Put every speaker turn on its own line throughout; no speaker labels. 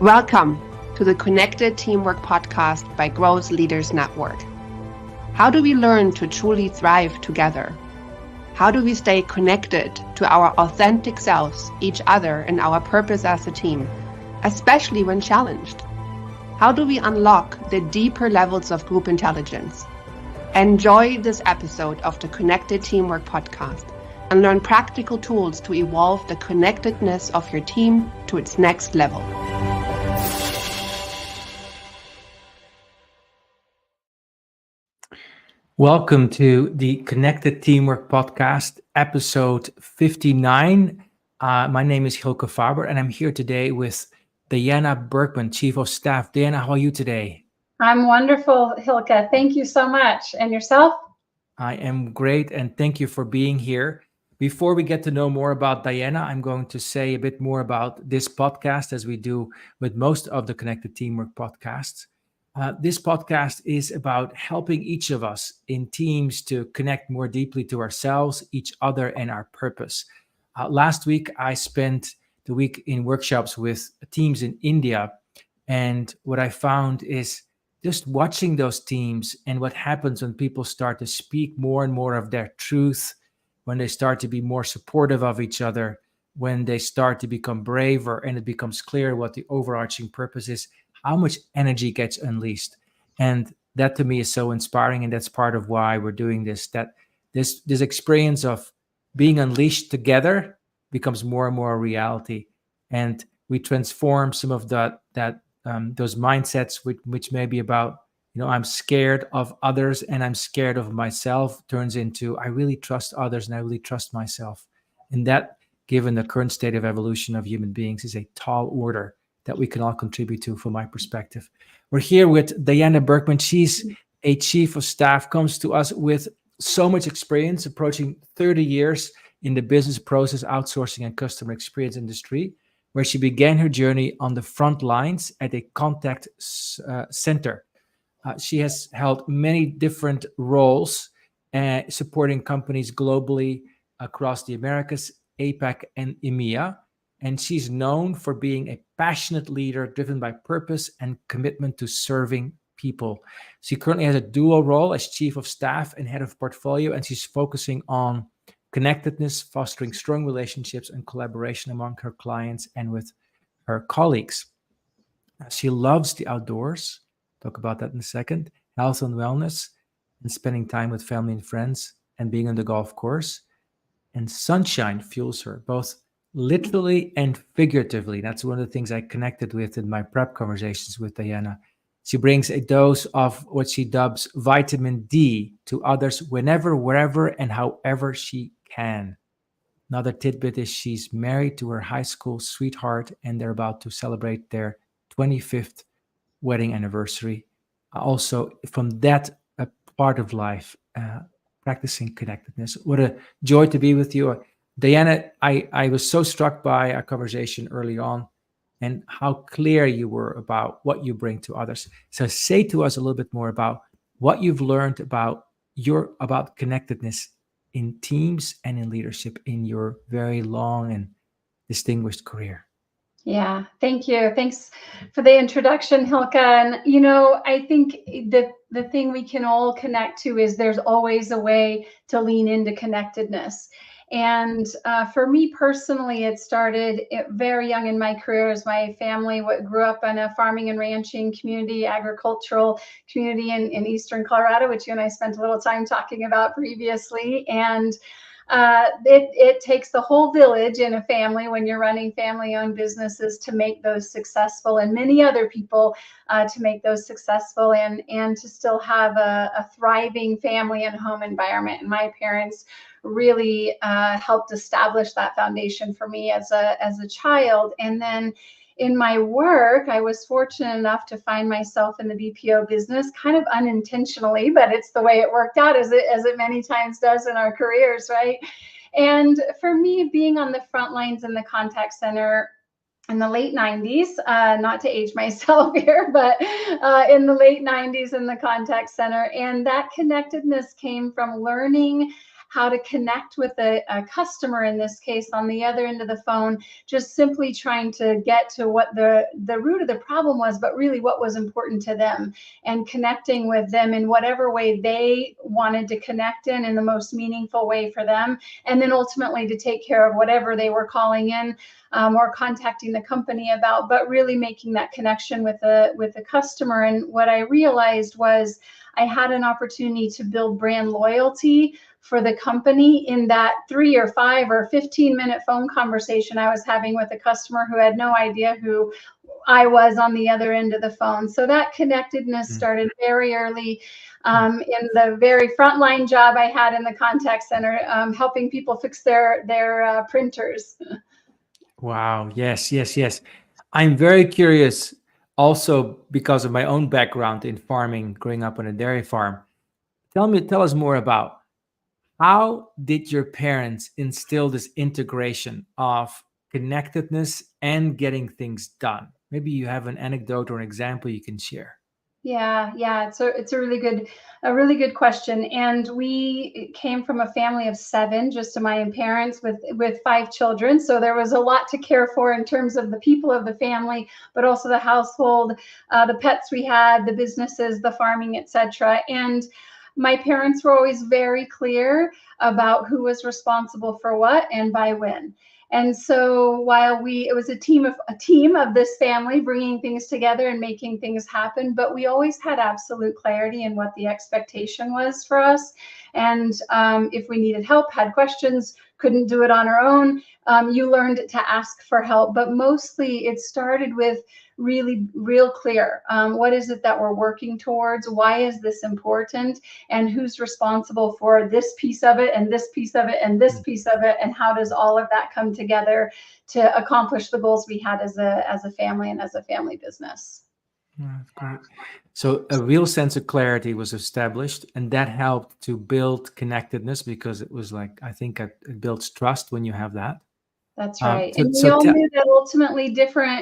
Welcome to the Connected Teamwork podcast by Growth Leaders Network. How do we learn to truly thrive together? How do we stay connected to our authentic selves, each other, and our purpose as a team, especially when challenged? How do we unlock the deeper levels of group intelligence? Enjoy this episode of the Connected Teamwork podcast and learn practical tools to evolve the connectedness of your team to its next level.
Welcome to the Connected Teamwork Podcast, episode 59. My name is Hilke Faber, and I'm here today with Diana Berkman, Chief of Staff. Diana, how are you today?
I'm wonderful, Hilke. Thank you so much. And yourself?
I am great, and thank you for being here. Before we get to know more about Diana, I'm going to say a bit more about this podcast, as we do with most of the Connected Teamwork podcasts. This podcast is about helping each of us in teams to connect more deeply to ourselves, each other, and our purpose. Last week, I spent the week in workshops with teams in India. And what I found is just watching those teams and what happens when people start to speak more and more of their truth, when they start to be more supportive of each other, when they start to become braver and it becomes clear what the overarching purpose is, how much energy gets unleashed. And that to me is so inspiring. And that's part of why we're doing this, that this experience of being unleashed together becomes more and more a reality. And we transform some of those mindsets, which may be about, I'm scared of others and I'm scared of myself, turns into, I really trust others and I really trust myself. And that, given the current state of evolution of human beings, is a tall order that we can all contribute to, from my perspective. We're here with Diana Berkman. She's a chief of staff, comes to us with so much experience, approaching 30 years in the business process outsourcing and customer experience industry, where she began her journey on the front lines at a contact center. She has held many different roles, supporting companies globally across the Americas, APAC, and EMEA. And she's known for being a passionate leader driven by purpose and commitment to serving people. She currently has a dual role as chief of staff and head of portfolio, and she's focusing on connectedness, fostering strong relationships and collaboration among her clients and with her colleagues. She loves the outdoors, talk about that in a second, health and wellness, and spending time with family and friends, and being on the golf course. And sunshine fuels her, both literally and figuratively. That's one of the things I connected with in my prep conversations with Diana. She brings a dose of what she dubs vitamin D to others whenever, wherever, and however she can. Another tidbit is she's married to her high school sweetheart, and they're about to celebrate their 25th wedding anniversary. Also, from that part of life, practicing connectedness. What a joy to be with you. Diana, I was so struck by our conversation early on and how clear you were about what you bring to others. So say to us a little bit more about what you've learned about connectedness in teams and in leadership in your very long and distinguished career.
Yeah, thank you. Thanks for the introduction, Hilke. And, I think the thing we can all connect to is there's always a way to lean into connectedness. And for me personally, it started very young in my career, as my family grew up in a farming and ranching community, agricultural community in eastern Colorado, which you and I spent a little time talking about previously. And it takes the whole village in a family when you're running family-owned businesses to make those successful, and many other people to make those successful, and to still have a thriving family and home environment. And my parents really helped establish that foundation for me as a child. And then in my work, I was fortunate enough to find myself in the BPO business, kind of unintentionally, but it's the way it worked out, as it many times does in our careers, right? And for me, being on the front lines in the contact center in the late 90s, not to age myself here, but in the late 90s in the contact center, and that connectedness came from learning how to connect with a customer, in this case, on the other end of the phone, just simply trying to get to what the root of the problem was, but really what was important to them, and connecting with them in whatever way they wanted to connect in the most meaningful way for them, and then ultimately to take care of whatever they were calling in or contacting the company about, but really making that connection with the customer. And what I realized was I had an opportunity to build brand loyalty for the company in that 3 or 5 or 15-minute phone conversation I was having with a customer who had no idea who I was on the other end of the phone. So that connectedness started very early in the very frontline job I had in the contact center, helping people fix their printers.
Wow. Yes, yes, yes. I'm very curious also because of my own background in farming, growing up on a dairy farm. Tell us more about how did your parents instill this integration of connectedness and getting things done? Maybe you have an anecdote or an example you can share.
Yeah. It's a really good question. And we came from a family of 7, just to my own parents, with 5 children. So there was a lot to care for in terms of the people of the family, but also the household, the pets we had, the businesses, the farming, etc. And my parents were always very clear about who was responsible for what and by when. And so while it was a team of this family bringing things together and making things happen, but we always had absolute clarity in what the expectation was for us. And if we needed help, had questions, couldn't do it on our own, you learned to ask for help. But mostly it started with real clear. What is it that we're working towards? Why is this important? And who's responsible for this piece of it and this piece of it and this piece of it? And how does all of that come together to accomplish the goals we had as a family and as a family business?
That's great. So a real sense of clarity was established, and that helped to build connectedness because it was like, I think it builds trust when you have that.
That's right. And we all knew that ultimately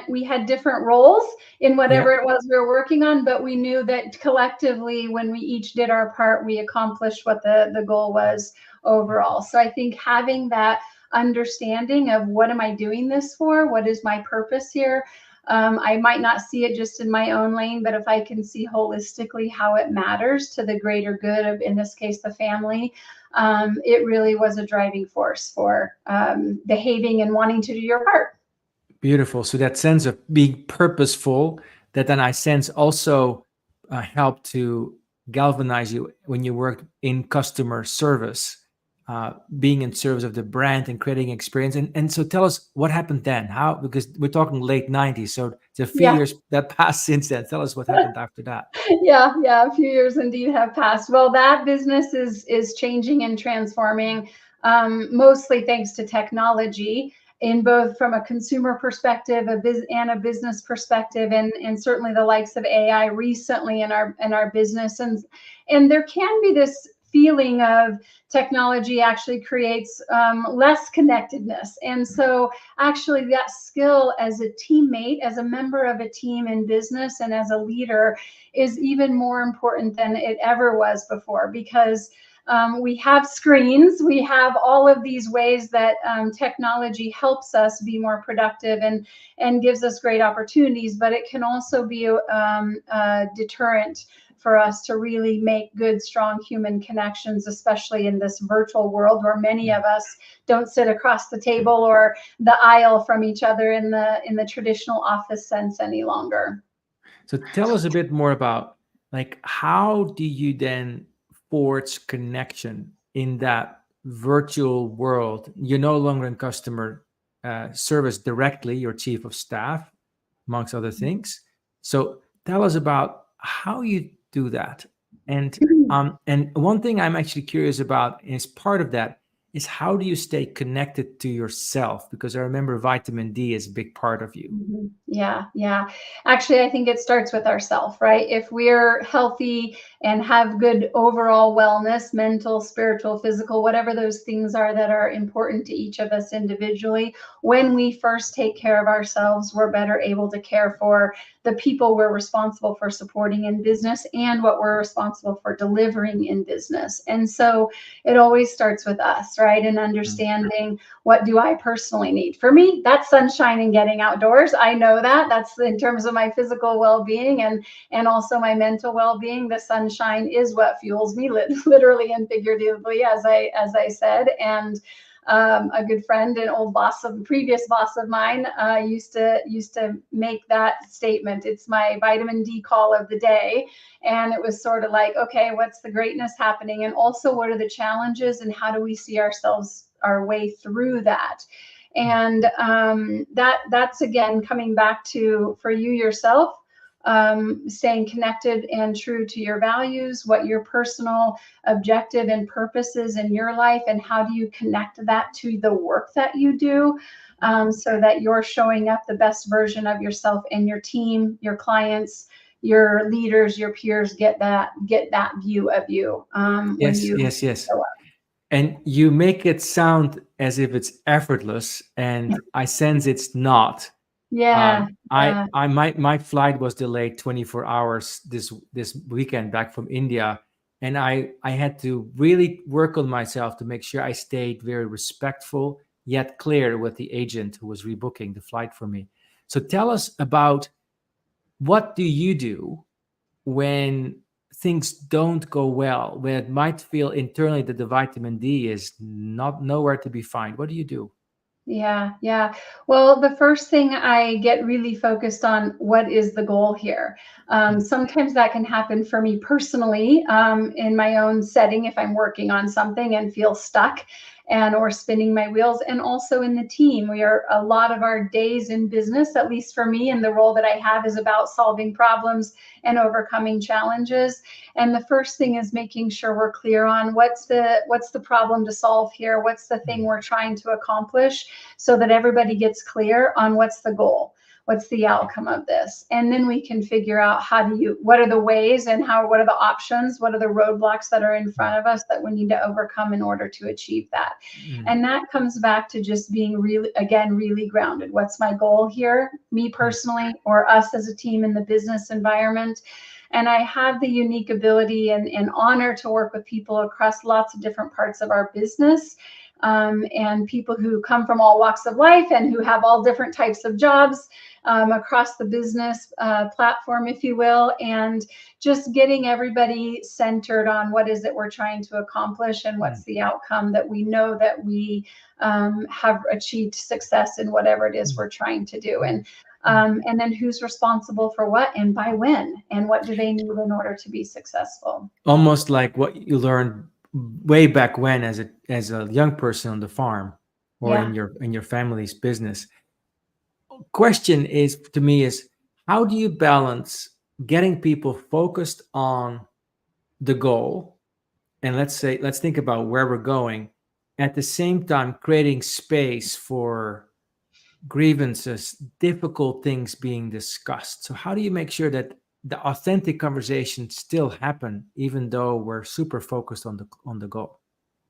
we had different roles in whatever it was we were working on, but we knew that collectively, when we each did our part, we accomplished what the goal was overall. So I think having that understanding of what am I doing this for? What is my purpose here? I might not see it just in my own lane, but if I can see holistically how it matters to the greater good of, in this case, the family, it really was a driving force for behaving and wanting to do your part.
Beautiful. So that sense of being purposeful, that then I sense also helped to galvanize you when you worked in customer service, being in service of the brand and creating experience. And so tell us what happened then. How, because we're talking late 90s, so it's a few years that passed since then. Tell us what happened after that.
Yeah, a few years indeed have passed. Well, that business is changing and transforming, mostly thanks to technology, in both from a consumer perspective, and a business perspective, and certainly the likes of AI recently in our business. And there can be this feeling of technology actually creates less connectedness. And so actually that skill as a teammate, as a member of a team in business and as a leader is even more important than it ever was before, because we have screens, we have all of these ways that technology helps us be more productive and gives us great opportunities, but it can also be a deterrent for us to really make good, strong human connections, especially in this virtual world where many of us don't sit across the table or the aisle from each other in the traditional office sense any longer.
So tell us a bit more about, like, how do you then forge connection in that virtual world? You're no longer in customer service directly, you're chief of staff, amongst other things. So tell us about how you do that. And one thing I'm actually curious about is part of that is how do you stay connected to yourself? Because I remember vitamin D is a big part of you.
Yeah, yeah. Actually, I think it starts with ourself, right? If we're healthy and have good overall wellness, mental, spiritual, physical, whatever those things are that are important to each of us individually, when we first take care of ourselves, we're better able to care for the people we're responsible for supporting in business and what we're responsible for delivering in business. And so it always starts with us, right? And understanding what do I personally need. For me, that's sunshine and getting outdoors. I know that. That's in terms of my physical well-being and also my mental well-being. The sunshine is what fuels me, literally and figuratively, as I said. And a good friend, an old boss of previous boss of mine, used to make that statement. It's my vitamin D call of the day. And it was sort of like, okay, what's the greatness happening? And also, what are the challenges and how do we see ourselves, our way through that? And that's again coming back to, for you yourself, staying connected and true to your values, what your personal objective and purpose is in your life, and how do you connect that to the work that you do, so that you're showing up the best version of yourself, and your team, your clients, your leaders, your peers get that view of you when you
Yes.
show up.
And you make it sound as if it's effortless, and I sense it's not.
Yeah, yeah.
My flight was delayed 24 hours this weekend back from India, and I had to really work on myself to make sure I stayed very respectful yet clear with the agent who was rebooking the flight for me. So tell us about, what do you do when things don't go well, when it might feel internally that the vitamin D is not nowhere to be found? What do you do?
Yeah, yeah. Well, the first thing, I get really focused on what is the goal here. Sometimes that can happen for me personally, in my own setting, if I'm working on something and feel stuck and or spinning my wheels, and also in the team. We are, a lot of our days in business, at least for me, and the role that I have is about solving problems and overcoming challenges. And the first thing is making sure we're clear on what's the problem to solve here, what's the thing we're trying to accomplish, so that everybody gets clear on what's the goal, what's the outcome of this. And then we can figure out what are the ways, and what are the options, what are the roadblocks that are in front of us that we need to overcome in order to achieve that. And that comes back to just being really grounded. What's my goal here, me personally, or us as a team in the business environment? And I have the unique ability and honor to work with people across lots of different parts of our business, and people who come from all walks of life and who have all different types of jobs across the business platform, if you will, and just getting everybody centered on what is it we're trying to accomplish, and what's the outcome that we know that we have achieved success in whatever it is we're trying to do. And then who's responsible for what, and by when, and what do they need in order to be successful.
Almost like what you learned way back when as a young person on the farm, or
Yeah.
in your family's business. Question is, to me, is how do you balance getting people focused on the goal, and let's think about where we're going, at the same time creating space for grievances, difficult things being discussed? So how do you make sure that the authentic conversations still happen, even though we're super focused on the goal?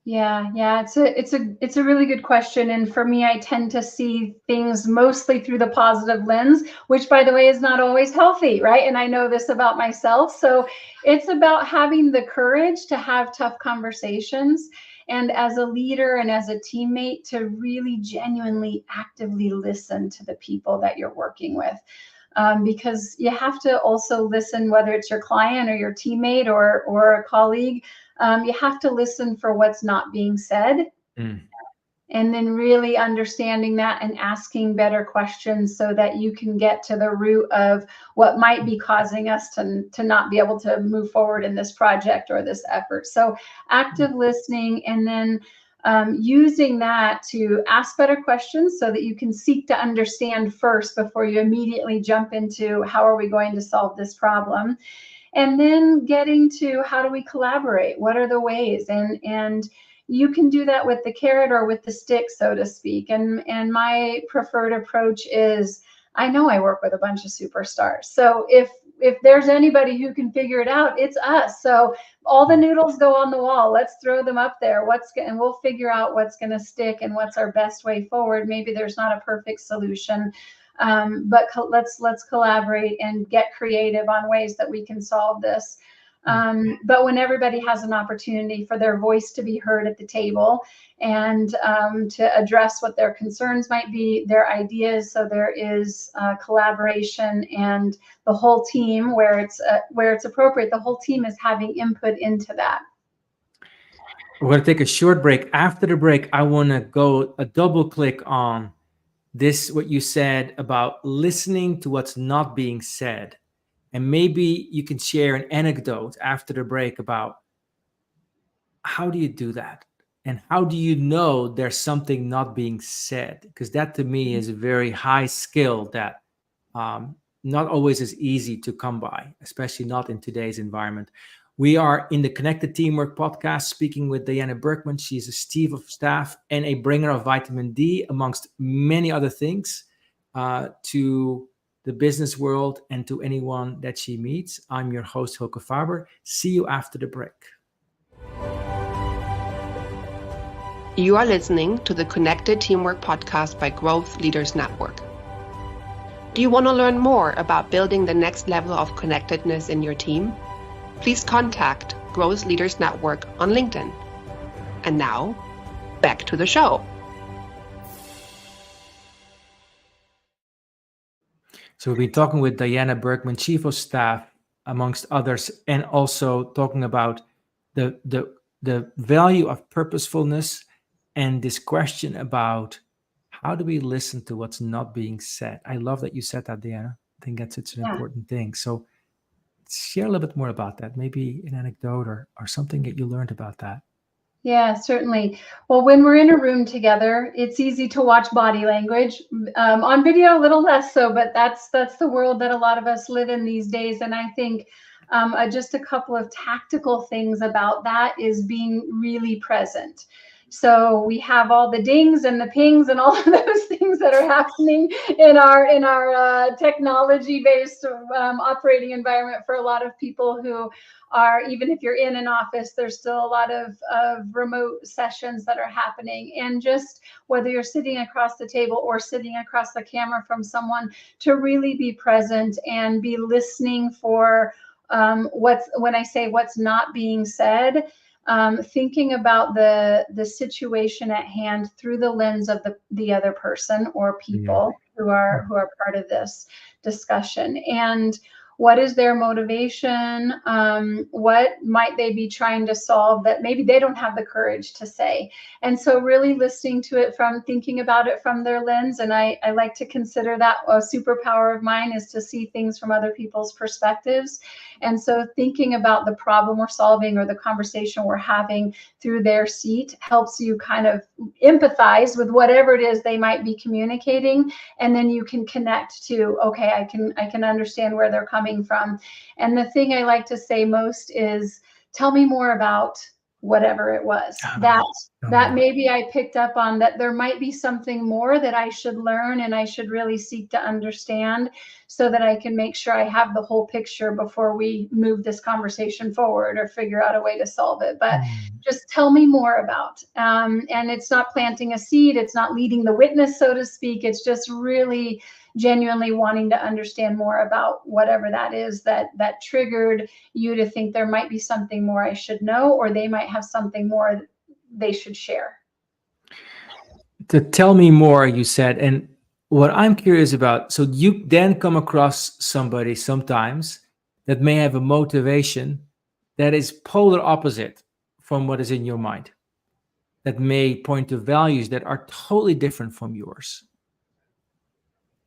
Yeah. It's a really good question. And for me, I tend to see things mostly through the positive lens, which, by the way, is not always healthy, right? And I know this about myself. So it's about having the courage to have tough conversations, and as a leader and as a teammate, to really genuinely actively listen to the people that you're working with. Because you have to also listen, whether it's your client or your teammate or a colleague. You have to listen for what's not being said, and then really understanding that and asking better questions, so that you can get to the root of what might be causing us to not be able to move forward in this project or this effort. So active listening, and then using that to ask better questions, so that you can seek to understand first before you immediately jump into how are we going to solve this problem. And then getting to how do we collaborate? What are the ways? And you can do that with the carrot or with the stick, so to speak. And my preferred approach is, I know I work with a bunch of superstars. So if there's anybody who can figure it out, it's us. So all the noodles go on the wall. Let's throw them up there. And we'll figure out what's going to stick and what's our best way forward. Maybe there's not a perfect solution, but let's collaborate and get creative on ways that we can solve this. But when everybody has an opportunity for their voice to be heard at the table and to address what their concerns might be, their ideas, so there is collaboration, and the whole team, where it's appropriate, the whole team is having input into that.
We're going to take a short break. After the break, I want to go a double click on this, what you said about listening to what's not being said. And maybe you can share an anecdote after the break about how do you do that? And how do you know there's something not being said? Because that to me is a very high skill that not always is easy to come by, especially not in today's environment. We are in the Connected Teamwork podcast speaking with Diana Berkman. She's a chief of staff and a bringer of vitamin D, amongst many other things, to the business world and to anyone that she meets. I'm your host, Hilke Faber. See you after the break.
You are listening to the Connected Teamwork podcast by Growth Leaders Network. Do you want to learn more about building the next level of connectedness in your team? Please contact Growth Leaders Network on LinkedIn. And now, back to the show.
So we've been talking with Diana Berkman, Chief of Staff, amongst others, and also talking about the value of purposefulness and this question about how do we listen to what's not being said. I love that you said that, Diana. I think that's such an important thing. So share a little bit more about that, maybe an anecdote or something that you learned about that.
Yeah, certainly. Well, when we're in a room together, it's easy to watch body language. On video, a little less so, but that's the world that a lot of us live in these days. And I think just a couple of tactical things about that is being really present. So we have all the dings and the pings and all of those things that are happening in our technology-based operating environment for a lot of people who are, even if you're in an office, there's still a lot of remote sessions that are happening. And just whether you're sitting across the table or sitting across the camera from someone, to really be present and be listening for when I say what's not being said, thinking about the situation at hand through the lens of the other person or people who are part of this discussion. And what is their motivation? What might they be trying to solve that maybe they don't have the courage to say? And so really listening to it thinking about it from their lens. And I like to consider that a superpower of mine, is to see things from other people's perspectives. And so thinking about the problem we're solving or the conversation we're having through their seat helps you kind of empathize with whatever it is they might be communicating. And then you can connect to, okay, I can understand where they're coming from. And the thing I like to say most is, tell me more about whatever it was that maybe I picked up on, that there might be something more that I should learn and I should really seek to understand, so that I can make sure I have the whole picture before we move this conversation forward or figure out a way to solve it. But just tell me more about, and it's not planting a seed, it's not leading the witness, so to speak. It's just really genuinely wanting to understand more about whatever that is that triggered you to think there might be something more I should know, or they might have something more they should share.
To tell me more, you said, and what I'm curious about, so you then come across somebody sometimes that may have a motivation that is polar opposite from what is in your mind, that may point to values that are totally different from yours.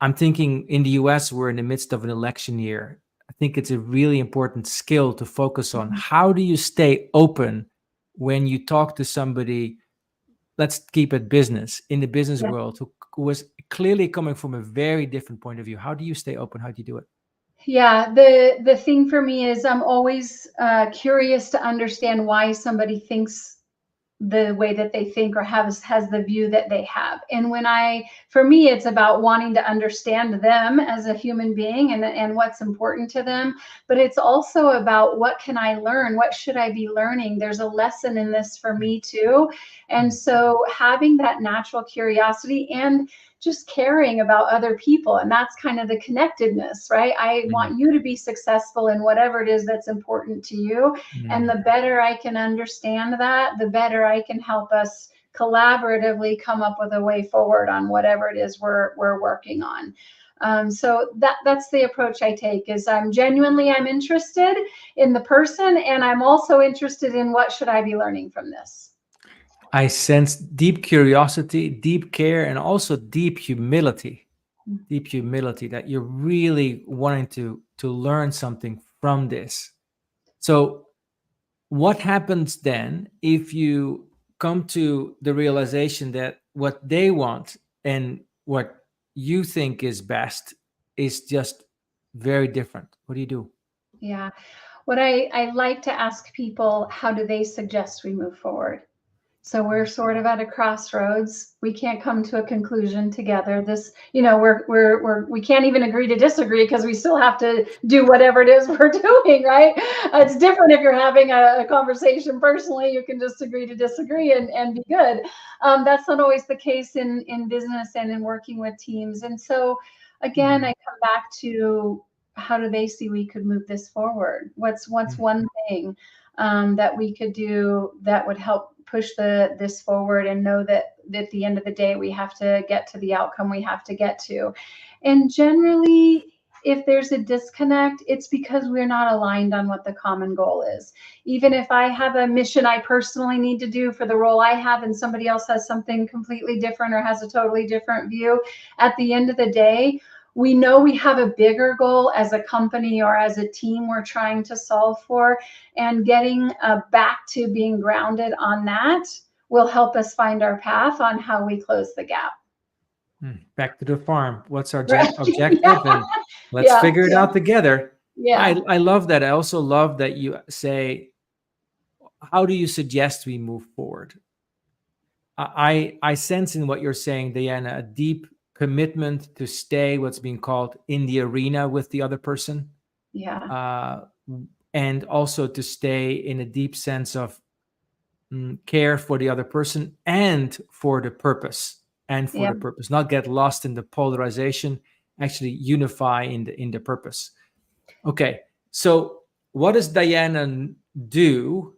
I'm thinking in the US, we're in the midst of an election year. I think it's a really important skill to focus on. How do you stay open when you talk to somebody, let's keep it business, in the business world, who was clearly coming from a very different point of view? How do you stay open? How do you do it?
Yeah, the thing for me is I'm always curious to understand why somebody thinks the way that they think or has the view that they have. And for me, it's about wanting to understand them as a human being and what's important to them. But it's also about, what can I learn? What should I be learning? There's a lesson in this for me too. And so having that natural curiosity and just caring about other people. And that's kind of the connectedness, right? I want you to be successful in whatever it is that's important to you. And the better I can understand that, the better I can help us collaboratively come up with a way forward on whatever it is we're working on. So that's the approach I take, is I'm interested in the person, and I'm also interested in, what should I be learning from this?
I sense deep curiosity, deep care, and also deep humility. Deep humility, that you're really wanting to learn something from this. So what happens then if you come to the realization that what they want and what you think is best is just very different? What do you do?
Yeah. What I like to ask people, how do they suggest we move forward? So we're sort of at a crossroads. We can't come to a conclusion together. We can't even agree to disagree, because we still have to do whatever it is we're doing, right? It's different if you're having a conversation personally. You can just agree to disagree and be good. That's not always the case in business and in working with teams. And so again, I come back to, how do they see we could move this forward? What's one thing that we could do that would help push this forward, and know that at the end of the day, we have to get to the outcome we have to get to. And generally, if there's a disconnect, it's because we're not aligned on what the common goal is. Even if I have a mission I personally need to do for the role I have, and somebody else has something completely different or has a totally different view, at the end of the day, we know we have a bigger goal as a company or as a team we're trying to solve for, and getting back to being grounded on that will help us find our path on how we close the gap.
Back to the farm. What's our
Right.
objective?
Yeah.
And let's figure it out together.
Yeah.
I love that. I also love that you say, how do you suggest we move forward? I sense in what you're saying, Diana, a deep commitment to stay what's being called in the arena with the other person.
Yeah.
And also to stay in a deep sense of care for the other person and for the purpose. Not get lost in the polarization, actually unify in the purpose. Okay, so what does Diana do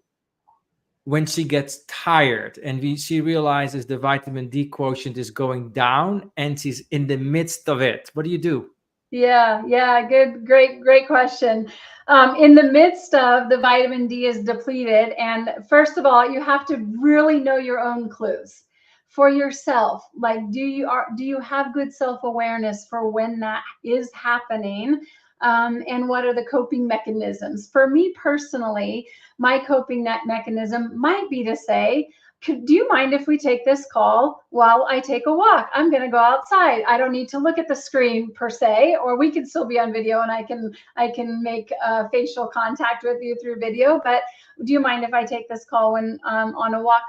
when she gets tired and she realizes the vitamin D quotient is going down and she's in the midst of it? What do you do?
Yeah. Great question. In the midst of, the vitamin D is depleted. And first of all, you have to really know your own clues for yourself. Like, do you have good self-awareness for when that is happening? And what are the coping mechanisms? For me personally, my coping mechanism might be to say, do you mind if we take this call while I take a walk? I'm going to go outside. I don't need to look at the screen per se, or we can still be on video and I can make facial contact with you through video. But do you mind if I take this call when on a walk?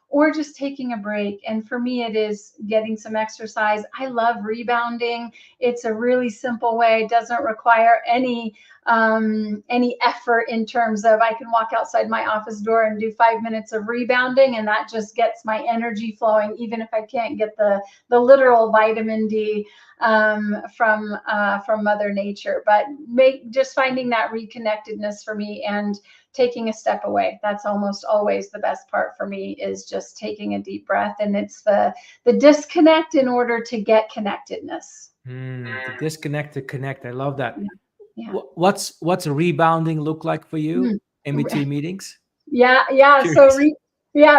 Or just taking a break. And for me, it is getting some exercise. I love rebounding. It's a really simple way. It doesn't require any effort in terms of, I can walk outside my office door and do 5 minutes of rebounding, and that just gets my energy flowing, even if I can't get the literal vitamin D from Mother Nature. But just finding that reconnectedness for me and taking a step away. That's almost always the best part for me, is just taking a deep breath. And it's the disconnect in order to get connectedness.
The disconnect to connect. I love that.
Yeah.
What's rebounding look like for you in between meetings?
Yeah.
Curious.
So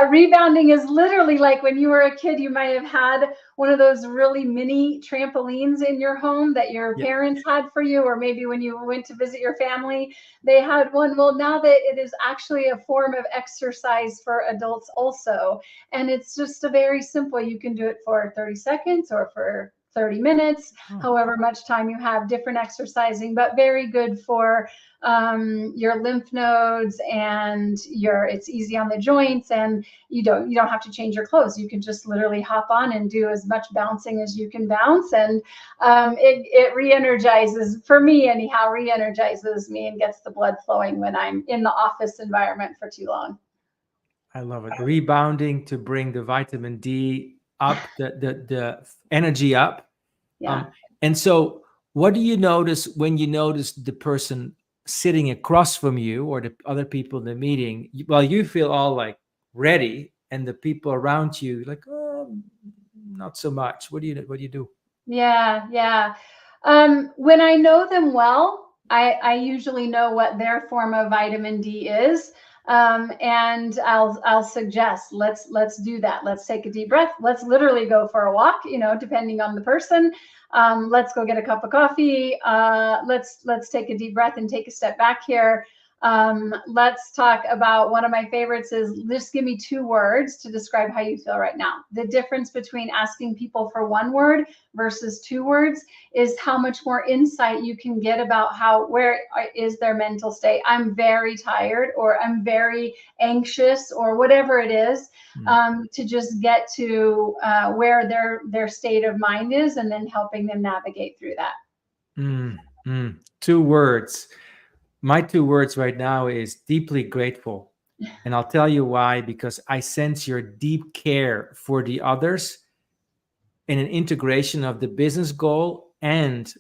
rebounding is literally like when you were a kid, you might have had one of those really mini trampolines in your home that your parents had for you, or maybe when you went to visit your family, they had one. Well, now that it is actually a form of exercise for adults also. And it's just a very simple, you can do it for 30 seconds or for 30 minutes,
Oh.
however much time you have, different exercising, but very good for your lymph nodes, and it's easy on the joints, and you don't have to change your clothes. You can just literally hop on and do as much bouncing as you can bounce, and it re-energizes, for me anyhow, re-energizes me and gets the blood flowing when I'm in the office environment for too long.
I love it. Rebounding to bring the vitamin D up, the energy up.
Yeah.
And so what do you notice when you notice the person sitting across from you or the other people in the meeting? Well, you feel all like ready, and the people around you like, oh, not so much. What do you do?
Yeah. When I know them well, I usually know what their form of vitamin D is. And I'll suggest, let's do that. Let's take a deep breath. Let's literally go for a walk, depending on the person. Let's go get a cup of coffee. Let's take a deep breath and take a step back here. Let's talk about, one of my favorites is, just give me 2 words to describe how you feel right now. The difference between asking people for 1 word versus 2 words is how much more insight you can get about where is their mental state. I'm very tired, or I'm very anxious, or whatever it is, to just get to where their state of mind is, and then helping them navigate through that.
2 words. My 2 words right now is deeply grateful. And I'll tell you why, because I sense your deep care for the others in an integration of the business goal and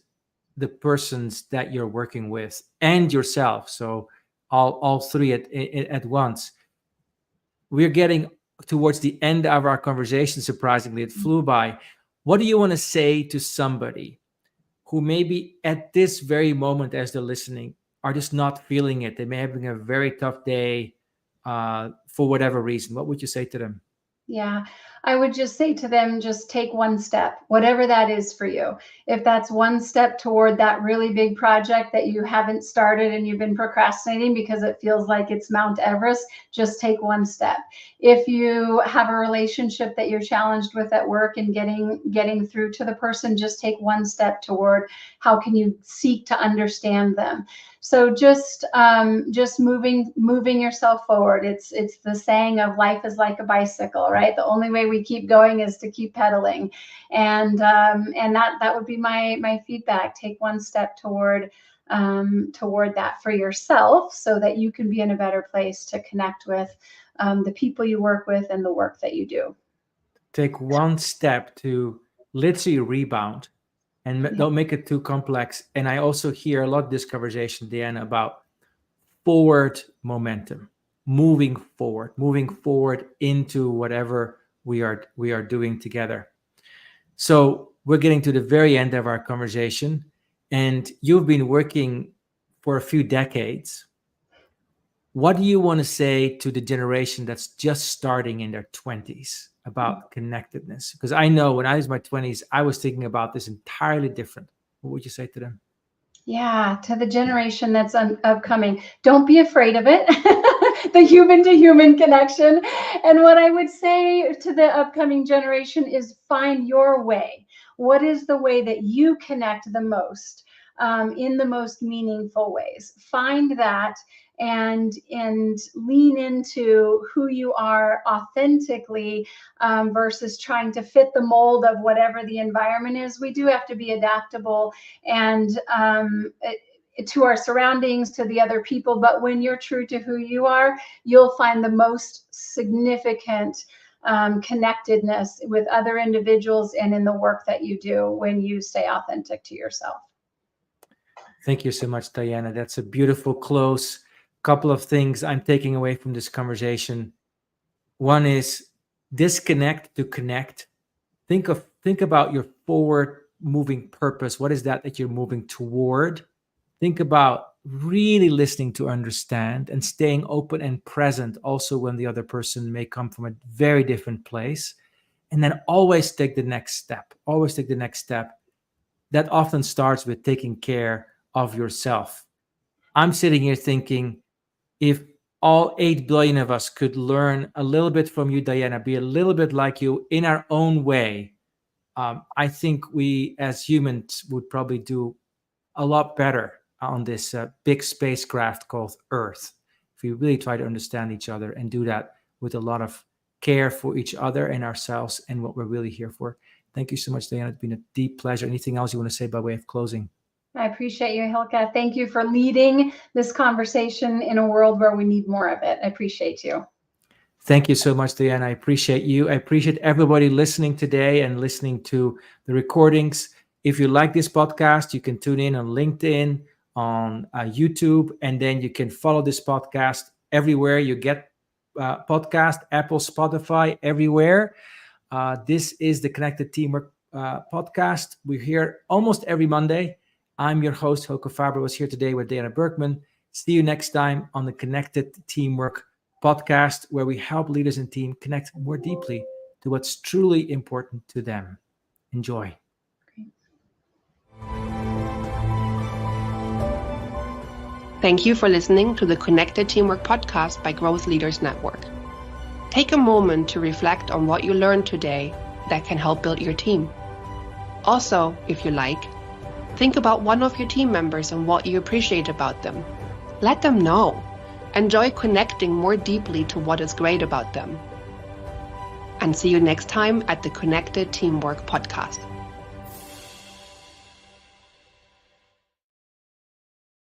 the persons that you're working with and yourself. So all 3 at once. We're getting towards the end of our conversation. Surprisingly, it flew by. What do you want to say to somebody who maybe at this very moment, as they're listening, are just not feeling it? They may have having a very tough day for whatever reason. What would you say to them?
Yeah, I would just say to them, just take 1 step, whatever that is for you. If that's 1 step toward that really big project that you haven't started and you've been procrastinating because it feels like it's Mount Everest, just take 1 step. If you have a relationship that you're challenged with at work and getting through to the person, just take 1 step toward how can you seek to understand them. So just moving yourself forward. It's the saying of life is like a bicycle, right? The only way we keep going is to keep pedaling, and that would be my feedback. Take 1 step toward that for yourself, so that you can be in a better place to connect with the people you work with and the work that you do.
Take 1 step to literally rebound, and don't make it too complex. And I also hear a lot this conversation, Diana, about forward momentum, moving forward into whatever we are doing together. So we're getting to the very end of our conversation, and you've been working for a few decades. What do you want to say to the generation that's just starting in their 20s about connectedness? Because I know when I was in my 20s, I was thinking about this entirely different. What would you say to them?
Yeah, to the generation that's upcoming, don't be afraid of it. The human to human connection. And what I would say to the upcoming generation is, find your way. What is the way that you connect the most, in the most meaningful ways? Find that, and lean into who you are authentically, versus trying to fit the mold of whatever the environment is. We do have to be adaptable, and to our surroundings, to the other people. But when you're true to who you are, you'll find the most significant connectedness with other individuals and in the work that you do when you stay authentic to yourself.
Thank you so much, Diana. That's a beautiful close. Couple of things I'm taking away from this conversation. One is disconnect to connect. Think about your forward moving purpose. What is that you're moving toward? Think about really listening to understand and staying open and present also when the other person may come from a very different place. And then always take the next step. Always take the next step. That often starts with taking care of yourself. I'm sitting here thinking, if all 8 billion of us could learn a little bit from you, Diana, be a little bit like you in our own way, I think we as humans would probably do a lot better on this big spacecraft called Earth if we really try to understand each other and do that with a lot of care for each other and ourselves and what we're really here for. Thank you so much, Diana. It's been a deep pleasure. Anything else you want to say by way of closing?
I appreciate you, Hilke. Thank you for leading this conversation in a world where we need more of it. I appreciate you.
Thank you so much, Diana. I appreciate you. I appreciate everybody listening today and listening to the recordings. If you like this podcast, you can tune in on LinkedIn, on YouTube, and then you can follow this podcast everywhere you get podcast, Apple, Spotify, everywhere. This is the Connected Teamwork podcast. We're here almost every Monday. I'm your host, Hilke Faber, was here today with Diana Bergman. See you next time on the Connected Teamwork podcast, where we help leaders and team connect more deeply to what's truly important to them. Enjoy.
Thank you for listening to the Connected Teamwork podcast by Growth Leaders Network. Take a moment to reflect on what you learned today that can help build your team. Also, if you like, think about one of your team members and what you appreciate about them. Let them know. Enjoy connecting more deeply to what is great about them. And see you next time at the Connected Teamwork podcast.